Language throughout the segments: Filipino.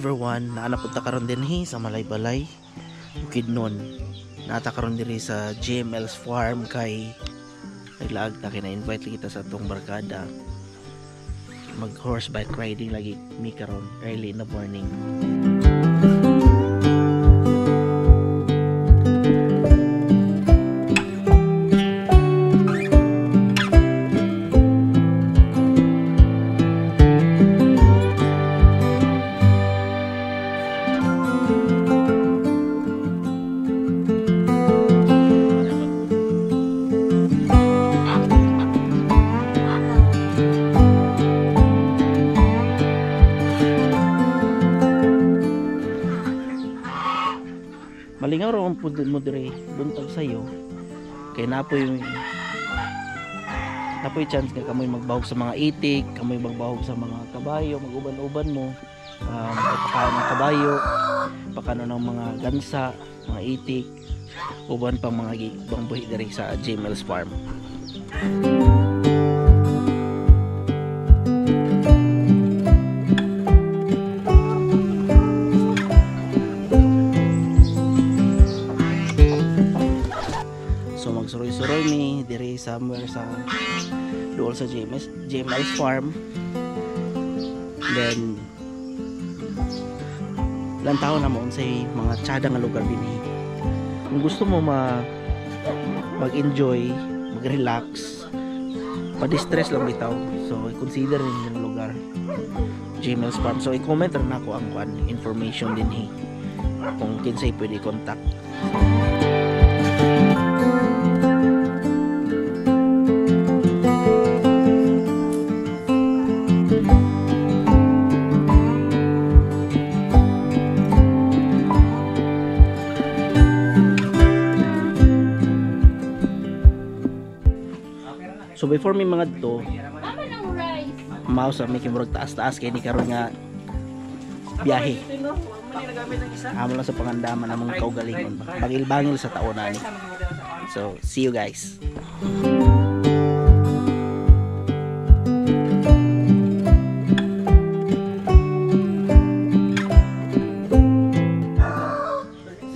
everyone, naanapunta karon din sa Malaybalay, Bukidnon. Naata karon diri sa GML's farm kay naglaag ta kina-invite kita sa atong barkada. Mag horseback riding lagi mi karon early in the morning. Malingaw ro ang pudod mo dire buntag sayo kay napoy chance nga kamoy magbahog sa mga itik, kamoy magbahog sa mga kabayo, maguban-uban mo, pakaon ng kabayo, pakaon ng mga gansa, mga itik, uban pang mga ibang buhi dire sa GML's farm. Magsuroy-suroy ni dire somewhere sa dool sa GML's farm. Then ilang taon na mo sa mga tsada nga lugar din. Kung gusto mo mag-enjoy, mag-relax, pa-distress lang bitaw, so i-consider rin yung lugar GML's farm. So i-comment rin ako ang information din kung kinsay pwede contact. So before may mga to mouse may kimurag taas-taas kay ni karon nga biyahe. Amo lang sa pangandaman among kaugalingon. Bangil-bangil sa taon ani. So see you guys.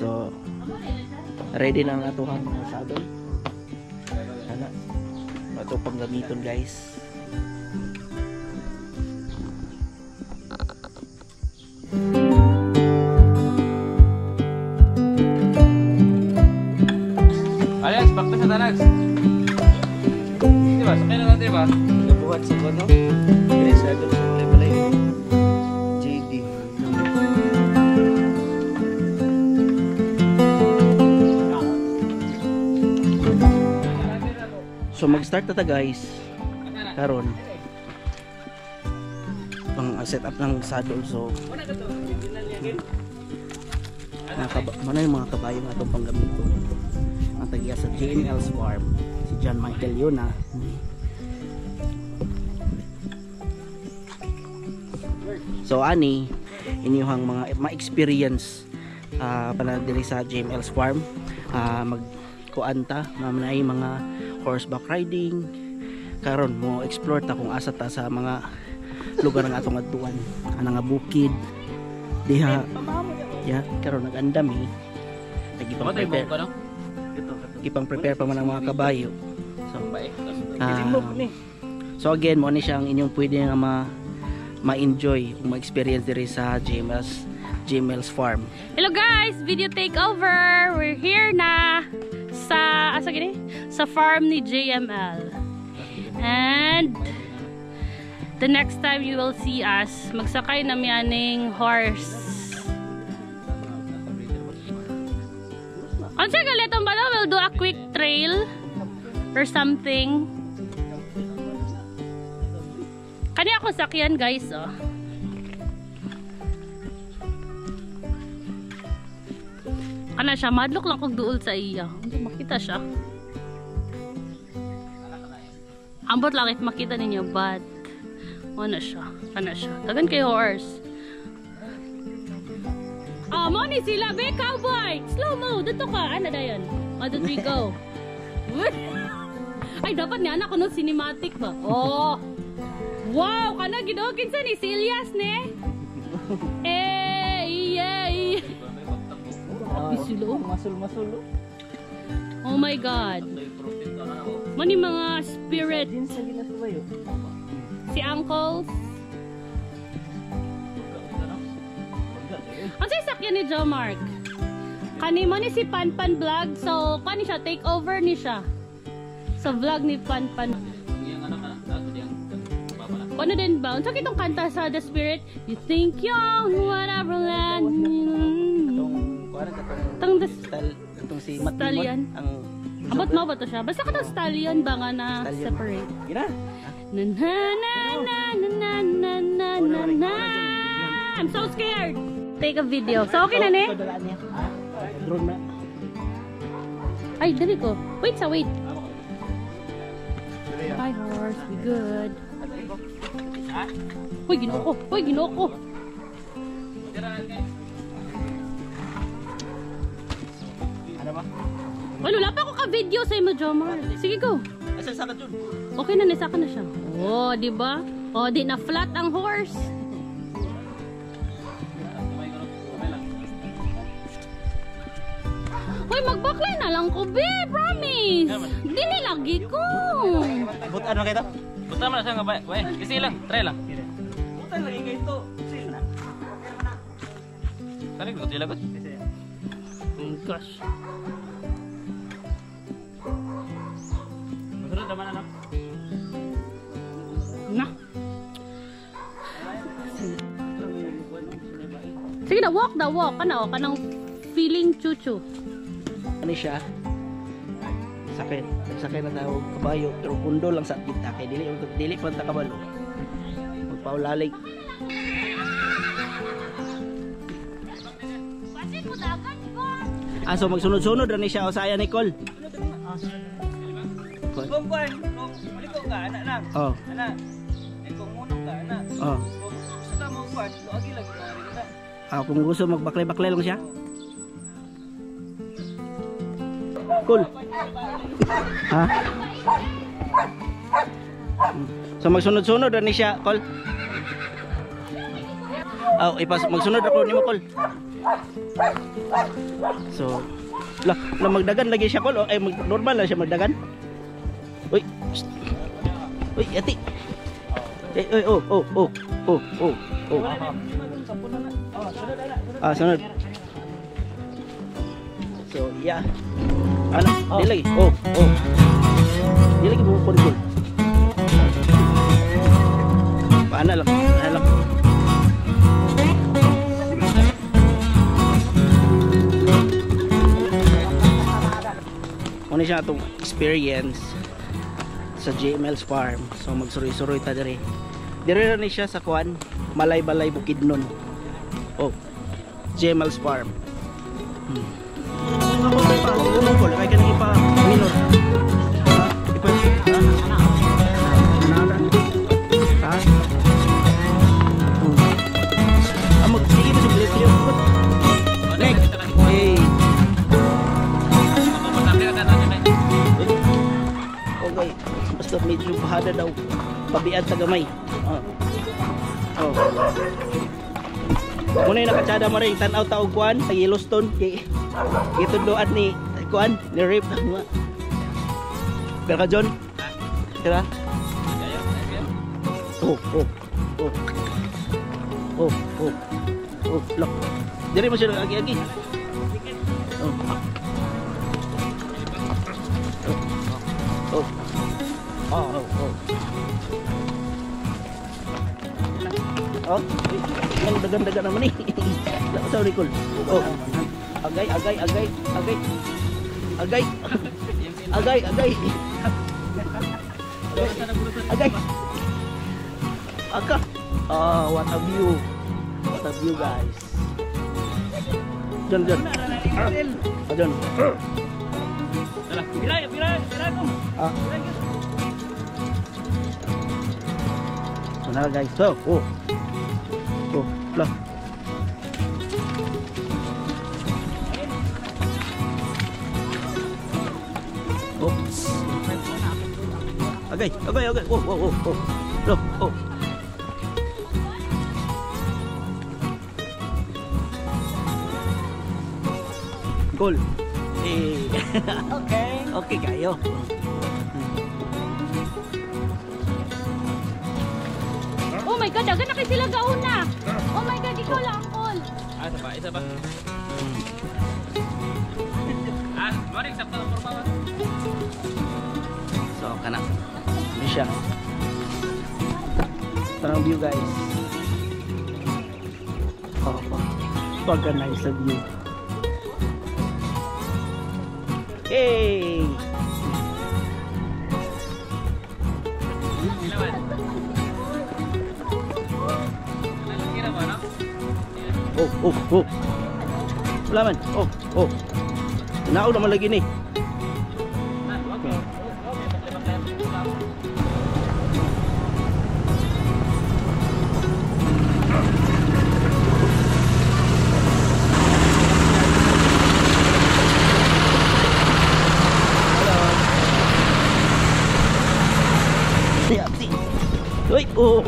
So ready na ang atuhang saddle. Ito pang gamiton guys. Alex, bakit sa Alex? Diba, sakay na natin ba? Nabuhat sa kono. Dili sa doon sa Malaybalay. JD. So mag-start na ta guys. Karon pang set up ng saddle. So mana yung mga kabayo nga itong panggamito ang tagiya sa GML's farm, si John Michael Yuna. So ani inyuhang mga ma-experience panadili sa GML's farm, magkuanta mamanay mga horseback riding karon mo explore ta kung asa ta sa mga lugar ng atong adtuan ana nga bukid diha ya karon nagandam nagipang prepare pa man ang mga kabayo. So again mo ni siyang inyong pwede nga ma-enjoy kung ma-experience diri sa GML's farm. Hello guys, video takeover. We're here na sa farm ni JML. And the next time you will see us magsakay na mianing horse. Ano siya galitong bala? We'll do a quick trail or something. Kani ako sakyan guys oh. Kana siya, madlock lang kog duol sa iya. Hindi makita siya. Ambot lang if makita ninyo, but ano siya, kana siya. Tagan kay horse. Ah, mo ni sila, be cowboy. Slow mo, dito ka. Ano dayon? 1, 2, 3, go. Ay, dapat ni anak ko no cinematic ba? Oh. Wow, kana gidokin sa ni Silyas ne. Grabe sila. Oh. Masul-masul. Oh my God. Mani mga spirit. Si Uncle. Ang sasakyan ni Joe Mark. Kani mo ni si Panpan Vlog. So, kani siya, take over ni siya. Sa vlog ni Panpan. Ano din ba? Unsa kitong kanta sa The Spirit? You think you're whatever land. Tang the Itong si Matt Stallion. Damon, ang Abot mo ba to siya? Basta ka to stallion ba nga na Stallion. separate? Gina. Na na na na na na na na na. I'm so scared. Take a video. So okay na ni? Dalaan niya. Drone na. Ay, dali ko. Wait. Hi horse, be good. Uy, ginoo ko. Ano ba? Wala pa ako ka-video sa imo, Jomar. Sige, go. Asa sa kadun? Okay na, nisa ka na siya. Oh, di ba? Oh, di na flat ang horse. Uy, magbakla na lang ko, be. Promise. Di nilagi ko. But ano kayo to? Punta mo na siya nga ba? Weh, kasi lang, try lang. Butan lagi kayo to. Sil na. Kali ko sila gut. Oh gosh. Masunod naman ano? Na. Sige na, walk. Ano, kanang feeling chuchu. Ano siya? Sakit. Nagsakay na tawag kabayo. Pero pundo lang sa kita. Kaya dili pa ta kabalo. Magpaulalig. So magsunod-sunod rin siya. O saya Nicole. Kung maliko ka, anak lang. Oh. Anak. Kung munong ka, anak. Oh. Kung gusto ka mo kuwan, luagi lang. Kung gusto magbaklay-baklay lang siya. Cool. Ha? So magsunod-sunod rin siya, Col. Magsunod ako ni mo, Col. So, magdagan lagi siya, Col. Normal lang siya magdagan. Uy. Uy, ati. Oh. Sunod. So, yeah. Ano? Di lagi. Oh. Di lagi bukod ko. Paano lang? Ano siya itong experience sa JML's farm. So magsuroy-suroy ta dire. Dire na siya sa kuan, Malay-Balay Bukidnon. Oh. JML's farm. Ako tayo pa, umungkol, kaya ka nang ipa-minor. Sige mo sa bilis-bilis. Next. Hey. Okay. Basta medyo bahada daw. Pabiad sa gamay. Oh. Muna yung nakatsada mo rin, tanaw taog kuhan sa Yellowstone. Itudloan ni kuhan, ni Rip. Pero ka John? Tira? Look. Diri mo siya agi-agi. Ang dagan-dagan naman eh. Sa Nicole. Oh. Agay. Aka. What a view. What a view, guys. John. John. Pira ko. So na guys. So, lah. Oops. Agay. Look. Cool. Eh. Okay. Okay kayo. Oh my God, agad na kayo sila gauna. Oh my God, ikaw lang, Paul. Ah, isa pa, isa pa. Ah, mari sabta ng porma. So, kana. Ini siya. Parang view guys. Oh, pagka nice sa view. Hey! Ilawan. Kira ba, no? Oh. Wala man. Oh. Nao naman lagi ni. Siap sih. Oi, oh.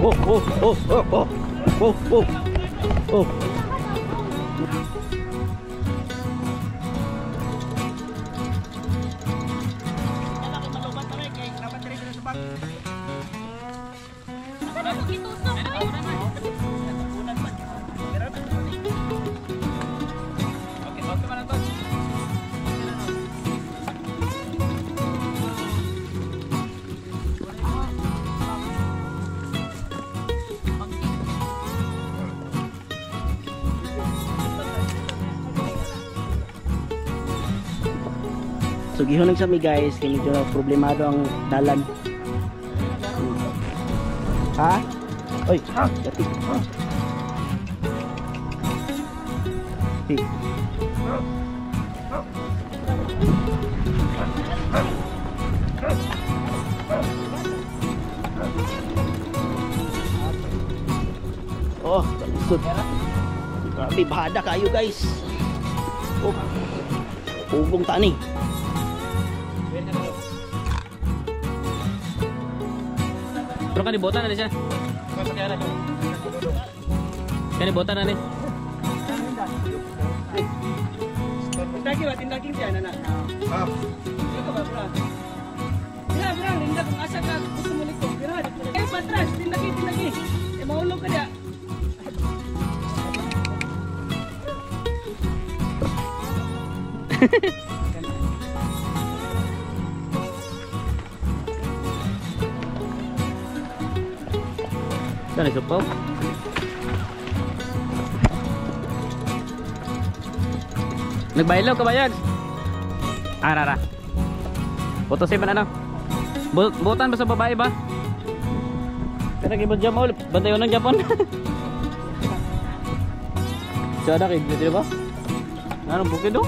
So gihunong sa mi guys, kay medyo problemado ang dalan. Ha? Oy, dati. Hey. Oh, kalisod. Grabe, bahada kayo guys. Oh, ugong tani. Pero kan dibotan na siya. Kan dibotan na ni. Tindagin siya na. Ito ba, bro? Bira, linda kung asa ka gusto mo likod. Bira, patras, tindagin. Maulog ka dia. Saan isupaw? Nagbaylaw ka ba yan? Ah, rara. Putusin ba na butan ba sa babae ba? Pero kibod dyan mo, bantay yun ng Japon. Siya na kayo, di ba? Anong bukid do?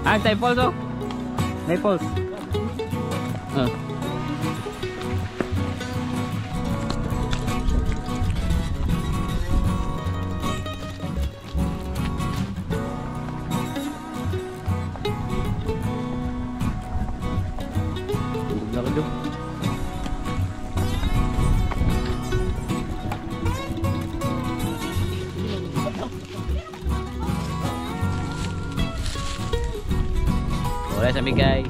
Ah, tayo falls oh. May falls. Wala sa mi guys.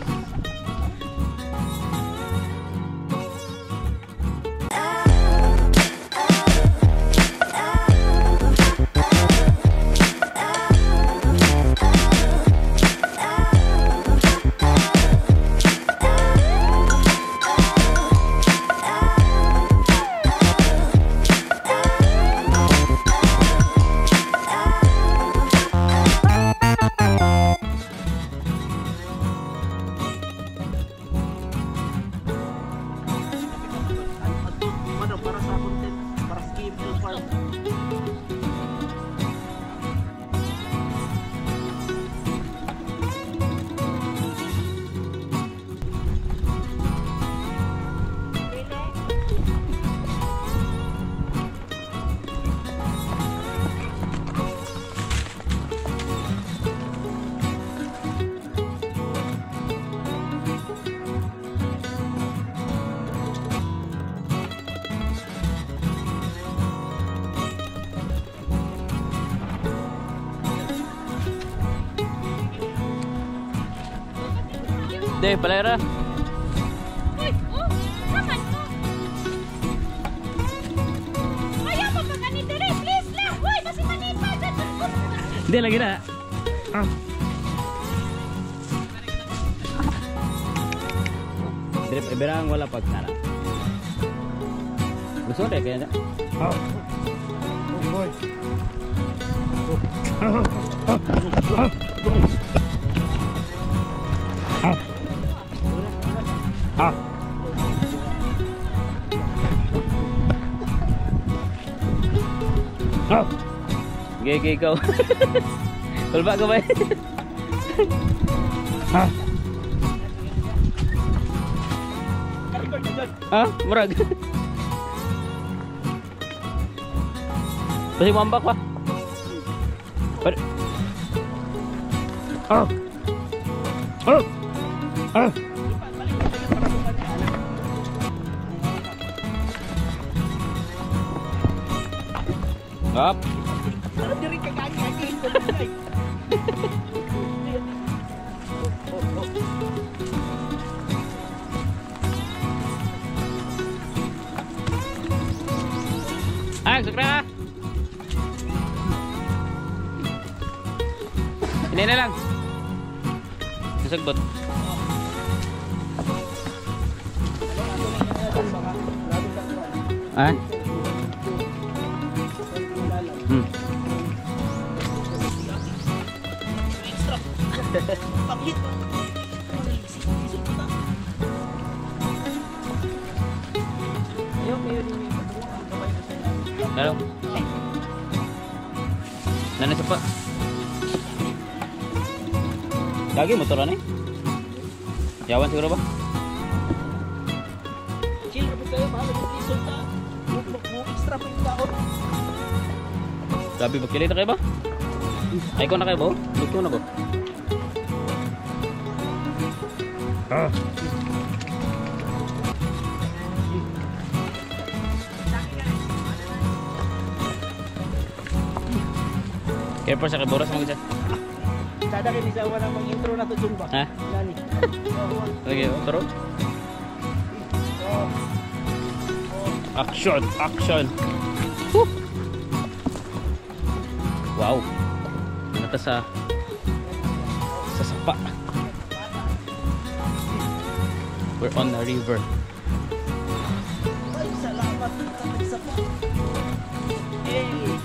Deh, palayra. Uy, oh, naman to. Ayaw mo pa ganito rin, please lang. Uy, kasi manita. Hindi, lagi na. Drip, ibirang wala pagkara. Gusto deh kayaknya. Gigi kau. Kulba ka ba? Murag. Pasti mambak pa. Ngap. Segera. Ini na lang. Sasagbot. Ah? Lalu. Nana cepat. Lagi motoran nih? Jawan siguro ba? Chill ra kayo, mahal ang piso ta. Mo extra pa yung taon. Grabe magkilita kayo ba? Ay ko na kayo ba? Luto na ba? Careful sa kaboras mo isa. Sada kayo nisawa ng mga intro na to Jumba. Ha? Nani. Okay, taro. Action, action. Woo! Wow. Nata sa sapa. We're on a river. Ay, salamat sa pa. Hey.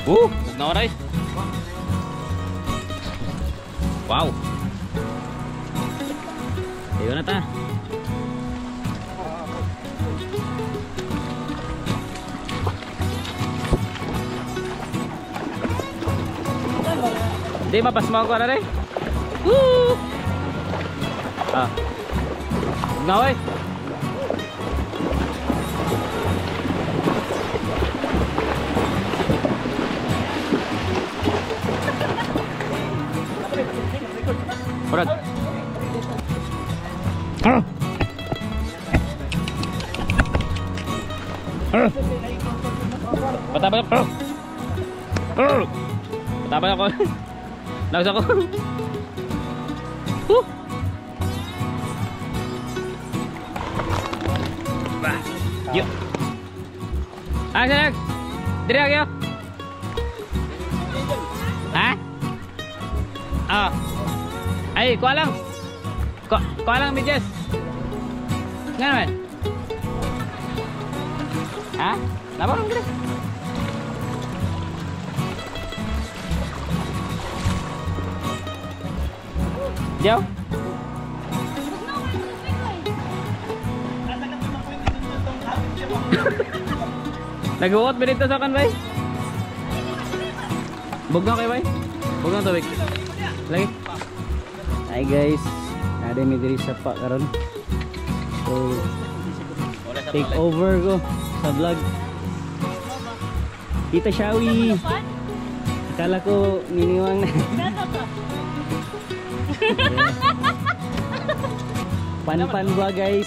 Huwag na oray. Wow. Ayun na ta. Di mapasmaw ko na rin. Woo! Ah. Huwag na oray. Murag. Patabay ako. Patabay ako. Lagas ako. Yuk. Ah, sayang. Diri ako. Ha? Ah. Ay, kuha lang. Kuha lang, Midges. Nga naman. Ha? Lapar lang, Midges. Diyaw? Nag-uot ba dito sa kan, bay? Bug na kayo, bay? Bug na tubig. Lagi. Hi guys, ada mi diri sa pa karon. So take over ko sa vlog. Tita Shawi. Akala ko niniwang na. Pan vlog guys.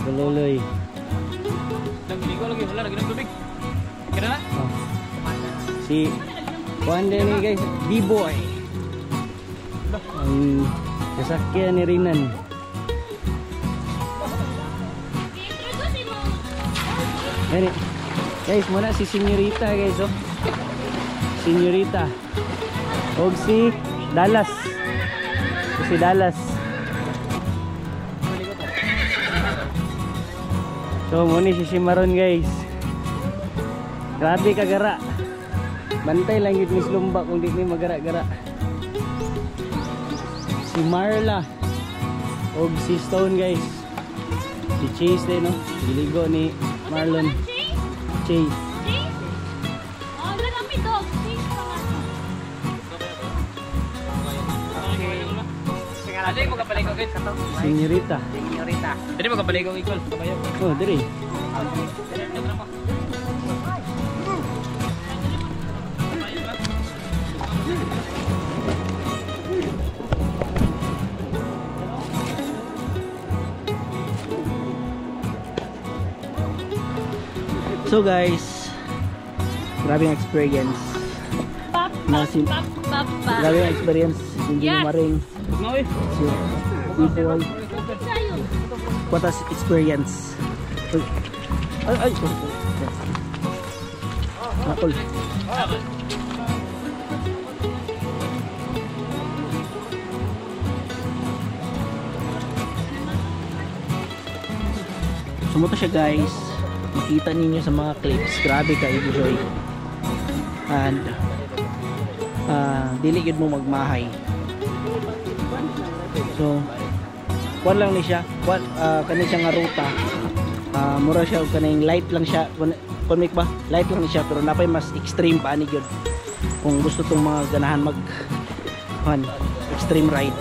Gululoy. Nagligo lagi Wala lagi ng tubig. Kira na? Oh. Si kuan din ni guys, B-boy. Ang sasakyan ni Rinan. Yan guys, muna si Senyorita guys, oh. Senyorita. Og si Dallas. Si Dallas. So muna si Simaron guys. Grabe kagara. Bantay lang yun Miss Lumba kung di may magara-gara. Si Marla og si Stone guys. Si Chase din, no? Giligo ni Marlon. Chase. Oh, lalami dog. Chase pa nga. Adi mo kapaligo guys. Senyorita. Dili mo kapaligo ikol. Kabayo. Oh, diri. So guys, grabing experience. Pop, Na pop, si- pop, pop, pop. Grabing experience. Hindi Yes. maring Ngoy. si B-boy. Sa'yo. What has experience? Ay. Nakol. Sumuto siya guys. Makita ninyo sa mga clips. Grabe ka enjoy. And dili yun mo magmahay. So kuan lang ni siya. Kani siya nga ruta. Mura siya kaning light lang siya. Konmik ba? Light lang siya pero napay mas extreme pa ni gyud. Kung gusto tong mga ganahan mag extreme ride.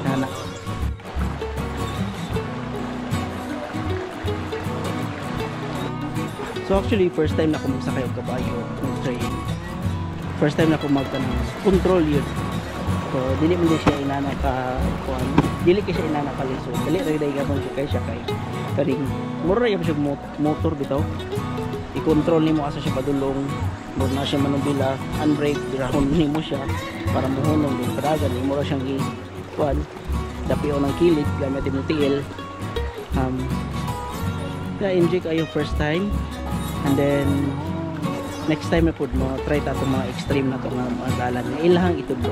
Nana. So actually first time na ako magsakay og kabayo ng train. First time na ako control yun. So dili man din siya inana ka kuan. Dili kay siya inana ka liso. Dili ra day gabon kay siya kay karing mura ra siya motor bitaw. I-control nimo asa siya padulong. Mo na siya manubila, unbrake, dirahon nimo siya para mohunong din padagan nimo ra siyang kuan. Dapio ng kilid gamit mo tiil. Na-enjoy kayo first time. And then next time na po mo try ta itong mga extreme na itong mga dalan na ilahang itudlo.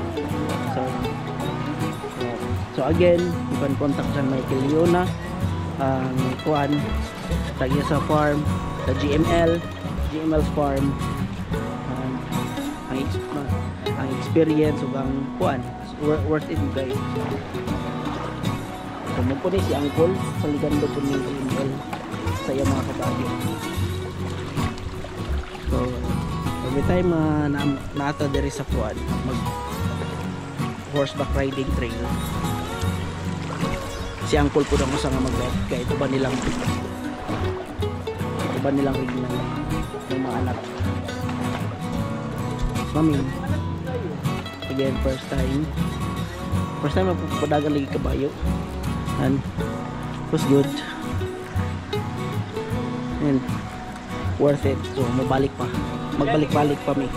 So again, you can contact sa Michael Leona, kuan tagya sa farm, sa GML's farm. Ang experience ug ang kuan worth it guys. So mo po ni si Uncle sa ligando po ni GML sa iyang mga kabayo. So every time naata diri sa kuan mag horseback riding trail, si Uncle po daw sa nga mag-guide kaya ito ba nilang rin ng mga anak. Mami again first time na padagan lagi kabayo and it was good and worth it. So magbalik-balik pa mi.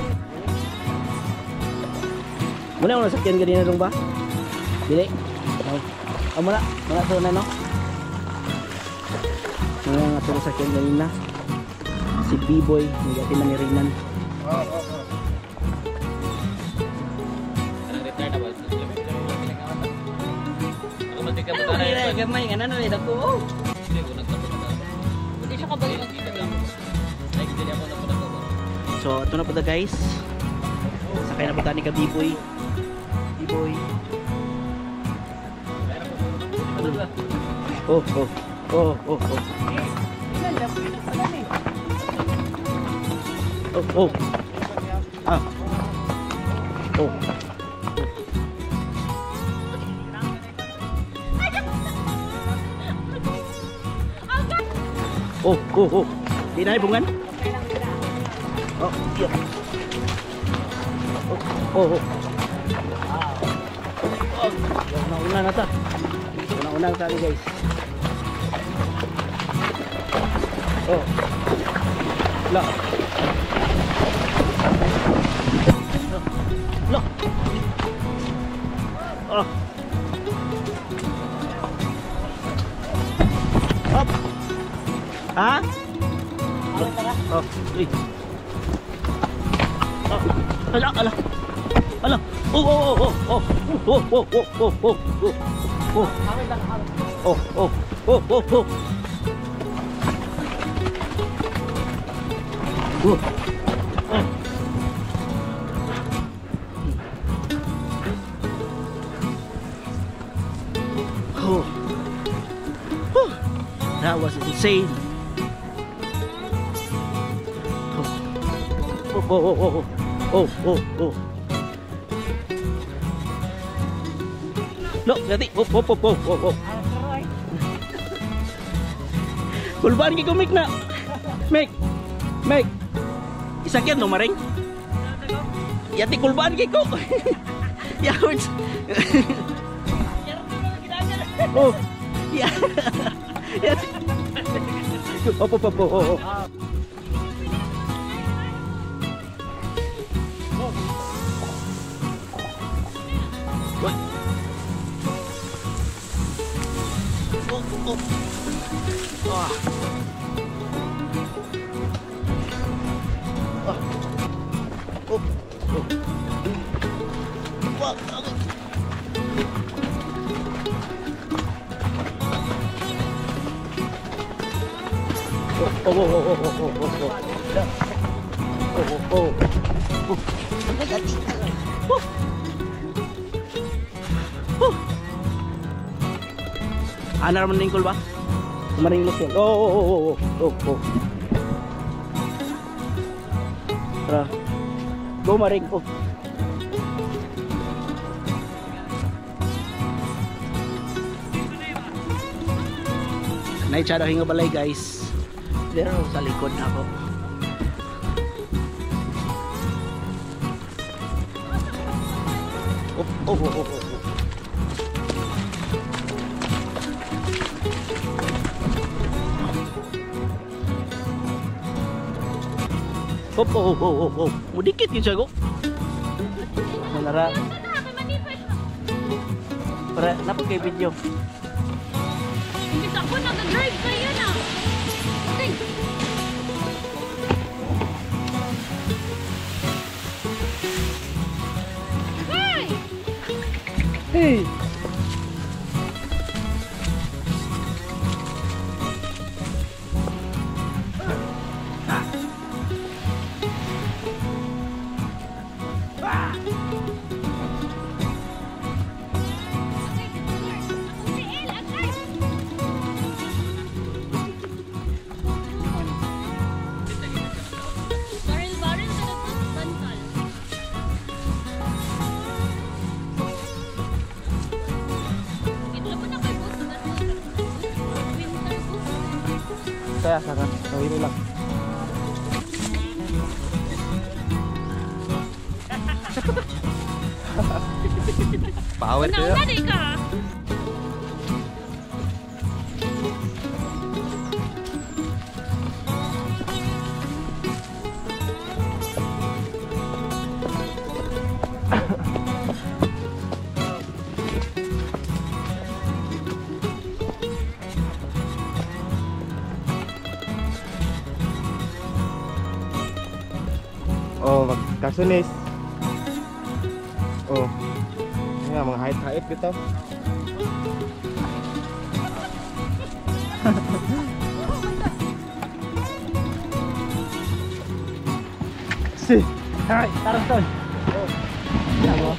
Muna ako nasakyan ganina dong ba? Dili? Muna ito na no? Muna nga ito nasakyan ganina. Si B-boy, nagati man ni Rinan. Gamay nga na rin ako. Hindi siya kabalik. So ito na po na guys. Sakay na po tayo ni ka B-boy. Oh. Ah. Oh. Oh. Di na ibungan. Oh, iya. Oh. Una na ta. Una na tayo guys. Oh. La. La. Oh. Up. Ha? Oh, uy. Oh. Ala, ala. Ala. Oh, oh, oh, oh, oh. Oh, oh, oh, oh, oh, oh. Oh. Oh, oh, oh, oh, oh. Oh. Oh. Oh. That was insane. Oh, oh, oh, oh, oh, oh, oh. No, nanti. Oh, oh, oh, oh, oh, oh. Kulbaan ko Mick na. Mick. Mick. Isakyan no maring. Yati kulbaan ko. Yawards. Oh. Ya. Oh, oh, oh, oh, oh. Oh. Ah. Ah. Oh. Oh. Wag. Oh, oh, oh, oh, oh, oh, oh, oh. Oh, oh, oh. Oh. Oh. Ana naman lingkol ba? Maringlos yan. Oh, oh, oh, oh, oh, oh. Tara. Go maring ko. Naitsada hinga balay guys. Pero sa likod na ako. Oh, oh, oh, oh, oh. Oh, oh, oh, oh, oh. Mudikit yun siya ko. Manara. Para napag kay video. Imbis ako nag-drive kayo na. Okay. Hey! Hey! Baril-baril ka na to, bantal. Ito mo na kay boss. Winter boss. Kaya sana. Tawin lang. Power kayo. Una-una di ka. Oh, magkasunis. Oh. Nga, mga hait-hait gitu. Si. Alright, tarong ton. Oh. Yago.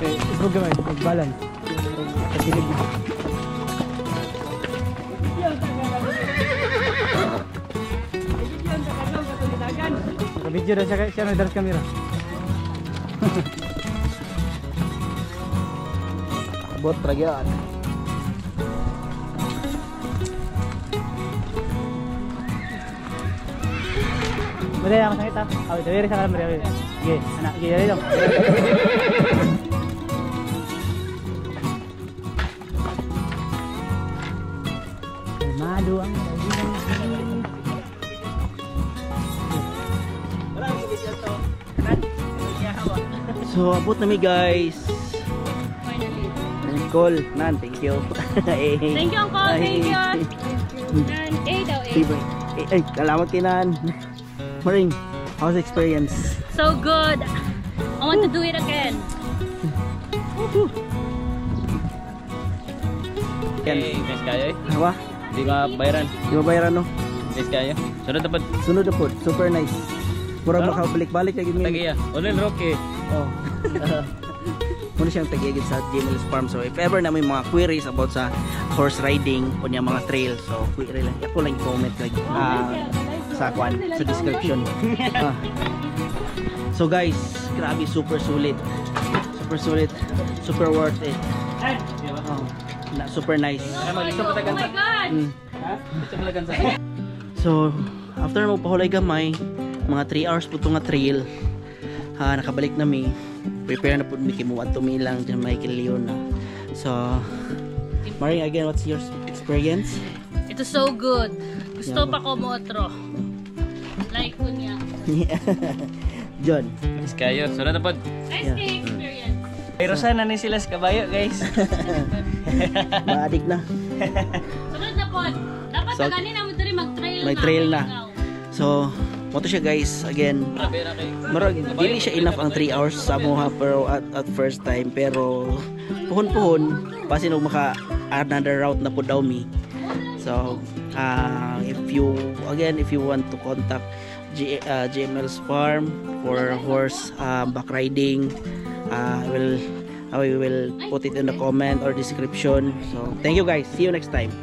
Isbog gamay, mag-balance. Pagdilig. Sabi? video dah siya nagdaras kamera. Abot ragyan. Boleh yang sakit ah. Awit diri sa kamera. Sige, anak sige dali dong. Madu ang So abot na mi guys. Finally. Nicole, nan, thank you. Thank you, Uncle. Thank you. And 8 daw, 8. Salamat kinan. Maring, how's the experience? So good. I want to do it again. Okay, guys kayo eh. Hawa, Di ka bayaran. di ba bayaran no? Guys kayo. Sunod dapat Sunod na po, super nice. Mura Ano? makabalik-balik lagi mi. tagiya. Ulil Rocky. Oh. Muna siyang tagigid sa GML's Farm. So if ever na may mga queries about sa horse riding o niya mga trail, so query lang. Ako lang i-comment lagi sa kwan, sa description. Ah. So guys, grabe super sulit. Super sulit. Super worth it. Oh, super nice. Oh my God. Mm. Gusto mo lagan sa. So, after mo pahulay gamay, mga 3 hours po ito nga trail, nakabalik na mi. Prepare na po mi kimuha to mi lang dyan Michael Leona. So, Maring, again, what's your experience? Ito so good. Gusto pa ko mo otro. Like kunya. John. Guys kayo. Sunod dapat. Nice Yeah. experience. Pero sana ni sila sa kabayo, guys. Ma-addict na. Sunod na po. Dapat So, so, ganin naman ito rin mag-trail may na. trail na. So, moto siya guys, again, marag, dili siya enough ang 3 hours sa amuha pero at first time, pero puhon-puhon, pasin og maka another route na po daw mi. So, if you want to contact GML's Farm for horse back riding, I will put it in the comment or description. So, thank you guys. See you next time.